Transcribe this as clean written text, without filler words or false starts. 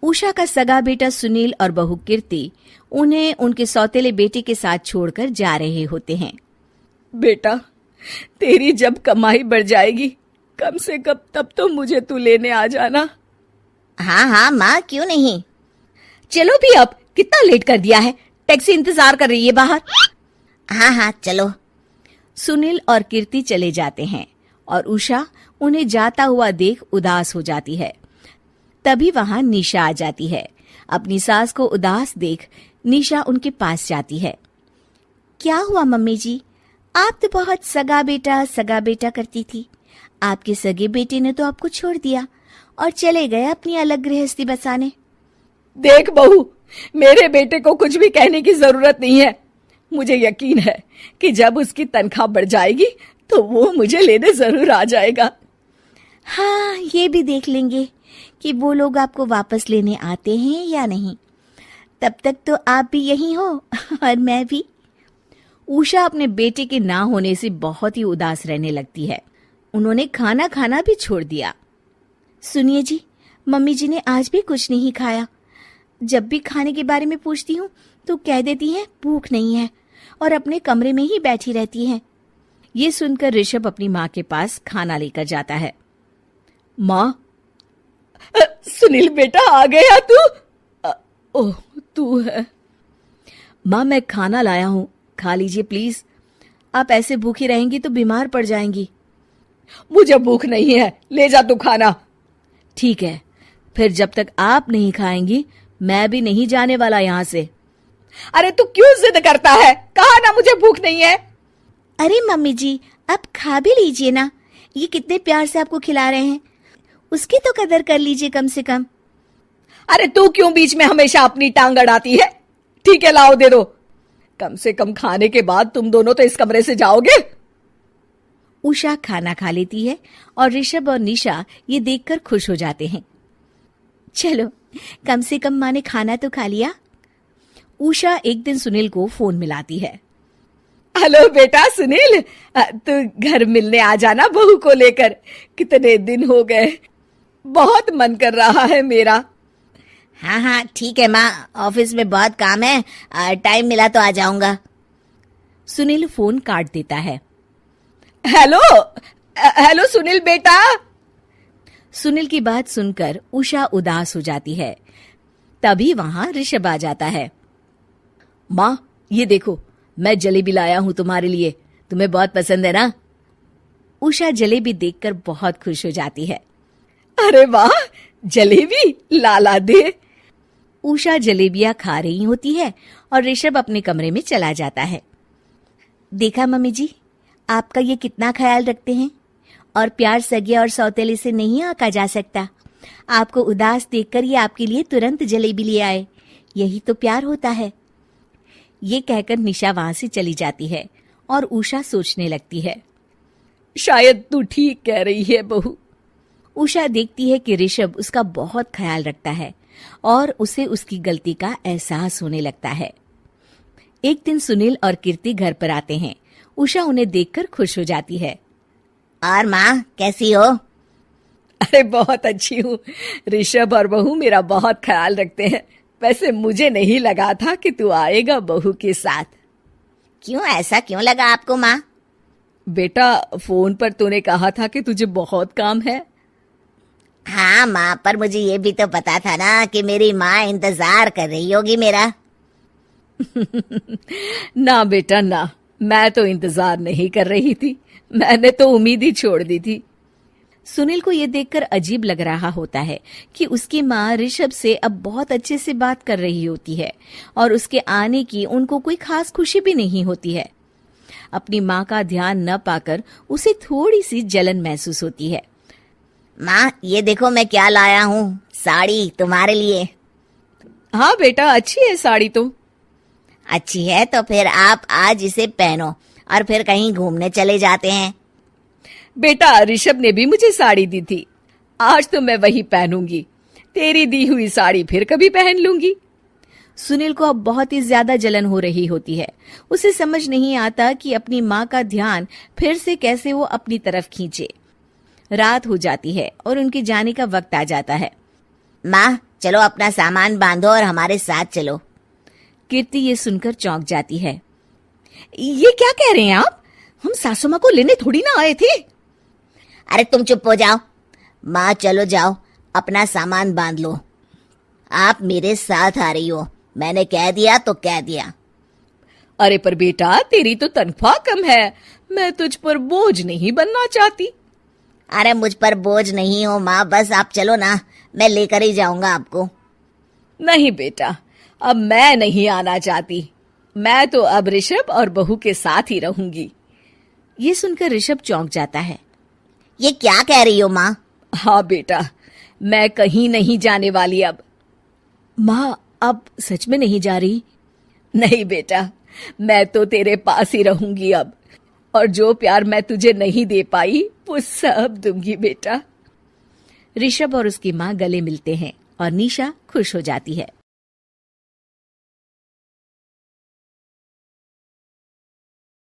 उषा का सगा बेटा सुनील और बहू कीर्ति उन्हें उनके सौतेले बेटे के साथ छोड़कर जा रहे होते हैं। बेटा, तेरी जब कमाई बढ़ जाएगी कम से कम तब तो मुझे तू लेने आ जाना। हाँ हाँ माँ, क्यों नहीं। चलो भी, अब कितना लेट कर दिया है, टैक्सी इंतजार कर रही है बाहर। हाँ हाँ चलो। सुनील और कीर्ति चले जाते हैं और उषा उन्हें जाता हुआ देख उदास हो जाती है। तभी वहां निशा आ जाती है। अपनी सास को उदास देख निशा उनके पास जाती है। क्या हुआ मम्मी जी, आप तो बहुत सगा बेटा करती थी। आपके सगे बेटे ने तो आपको छोड़ दिया और चले गए अपनी अलग गृहस्थी बसाने। देख बहू, मेरे बेटे को कुछ भी कहने की जरूरत नहीं है। मुझे यकीन है कि जब उसकी तनख्वाह बढ़ जाएगी तो वो मुझे लेने जरूर आ जाएगा। हाँ, ये भी देख लेंगे कि वो लोग आपको वापस लेने आते हैं या नहीं। तब तक तो आप भी यहीं हो और मैं भी। उषा अपने बेटे के ना होने से बहुत ही उदास रहने लगती है। उन्होंने खाना खाना भी छोड़ दिया। सुनिए जी, मम्मी जी ने आज भी कुछ नहीं खाया। जब भी खाने के बारे में पूछती हूँ तो कह देती हैं भूख नहीं है और अपने कमरे में ही बैठी रहती हैं। ये सुनकर ऋषभ अपनी माँ के पास खाना लेकर जाता है। माँ, सुनील बेटा आ गया तू? ओह, तू है। माँ, मैं खाना लाया हूँ, खा लीजिए प्लीज। आप ऐसे भूखी रहेंगी तो बीमार पड़ जाएंगी। मुझे भूख नहीं है, ले जा तू खाना। ठीक है, फिर जब तक आप नहीं खाएंगी मैं भी नहीं जाने वाला यहाँ से। अरे तू क्यों जिद करता है? कहा ना मुझे भूख नहीं है। अरे मम्मी जी, आप खा भी लीजिए ना, ये कितने प्यार से आपको खिला रहे हैं, उसकी तो कदर कर लीजिए कम से कम। अरे तू क्यों बीच में हमेशा अपनी टांग अड़ाती है? ठीक है, लाओ दे दो। कम से कम खाने के बाद तुम दोनों तो इस कमरे से जाओगे। उषा खाना खा लेती है और ऋषभ और निशा ये देखकर खुश हो जाते हैं। चलो, कम से कम माँ ने खाना तो खा लिया। उषा एक दिन सुनील को फोन मिलाती है। हेलो बेटा सुनील, तू घर मिलने आ जाना बहू को लेकर। कितने दिन हो गए, बहुत मन कर रहा है मेरा। हाँ हाँ ठीक है माँ, ऑफिस में बहुत काम है, टाइम मिला तो आ जाऊंगा। सुनील फोन काट देता है। हेलो सुनील बेटा। सुनील की बात सुनकर उषा उदास हो जाती है। तभी वहां ऋषभ आ जाता है। माँ, ये देखो, मैं जलेबी लाया हूं तुम्हारे लिए, तुम्हें बहुत पसंद है ना? उषा जलेबी देखकर बहुत खुश हो जाती है। अरे वाह, जलेबी ला दे। उषा जलेबियां खा रही होती है और ऋषभ अपने कमरे में चला जाता है। देखा मम्मी जी, आपका ये कितना ख्याल रखते हैं, और प्यार सगे और सौतेले से नहीं आका जा सकता। आपको उदास देखकर ये आपके लिए तुरंत जलेबी ले आए, यही तो प्यार होता है। ये कहकर निशा वहां से चली जाती है और उषा सोचने लगती है, शायद तू ठीक कह रही है बहू। उषा देखती है कि ऋषभ उसका बहुत ख्याल रखता है और उसे उसकी गलती का एहसास होने लगता है। एक दिन सुनील और कीर्ति घर पर आते हैं। उषा उन्हें देखकर खुश हो जाती है। और माँ कैसी हो? अरे बहुत अच्छी हूँ। ऋषभ और बहू मेरा बहुत ख्याल रखते हैं। वैसे मुझे नहीं लगा था कि तू आएगा बहू के साथ। क्यों, ऐसा क्यों लगा आपको माँ? बेटा, फोन पर तूने कहा था कि तुझे बहुत काम है। हाँ माँ, पर मुझे ये भी तो पता था ना कि मेरी माँ इंतजार कर रही होगी मेरा। ना बेटा ना, मैं तो इंतजार नहीं कर रही थी, मैंने तो उम्मीद ही छोड़ दी थी। सुनील को यह देखकर अजीब लग रहा होता है कि उसकी माँ ऋषभ से अब बहुत अच्छे से बात कर रही होती है और उसके आने की उनको कोई खास खुशी भी नहीं होती है। अपनी माँ का ध्यान न पाकर उसे थोड़ी सी जलन महसूस होती है। माँ, ये देखो मैं क्या लाया हूँ, साड़ी तुम्हारे लिए। हाँ बेटा, अच्छी है साड़ी तो। अच्छी है तो फिर आप आज इसे पहनो और फिर कहीं घूमने चले जाते हैं। बेटा, ऋषभ ने भी मुझे साड़ी दी थी, आज तो मैं वही पहनूंगी। तेरी दी हुई साड़ी फिर कभी पहन लूंगी। सुनील को अब बहुत ही ज्यादा जलन हो रही होती है। उसे समझ नहीं आता कि अपनी माँ का ध्यान फिर से कैसे वो अपनी तरफ खींचे। रात हो जाती है और उनके जाने का वक्त आ जाता है। माँ, चलो अपना सामान बांधो और हमारे साथ चलो। कीर्ति ये सुनकर चौंक जाती है। ये क्या कह रहे हैं आप? हम सासू माँ को लेने थोड़ी ना आए थे। अरे तुम चुप हो जाओ। माँ चलो जाओ, अपना सामान बांध लो। आप मेरे साथ आ रही हो, मैंने कह दिया तो कह दिया। अरे पर बेटा, तेरी तो तनख्वाह कम है, मैं तुझ पर बोझ नहीं बनना चाहती। अरे मुझ पर बोझ नहीं हो माँ, बस आप चलो ना, मैं लेकर ही जाऊंगा आपको। नहीं बेटा, अब मैं नहीं आना चाहती। मैं तो अब ऋषभ और बहू के साथ ही रहूंगी। ये सुनकर ऋषभ चौंक जाता है। ये क्या कह रही हो माँ? हाँ बेटा, मैं कहीं नहीं जाने वाली अब। माँ, अब सच में नहीं जा रही? नहीं बेटा, मैं तो तेरे पास ही रहूंगी अब, और जो प्यार मैं तुझे नहीं दे पाई वो सब दूंगी बेटा। ऋषभ और उसकी माँ गले मिलते हैं और निशा खुश हो जाती है।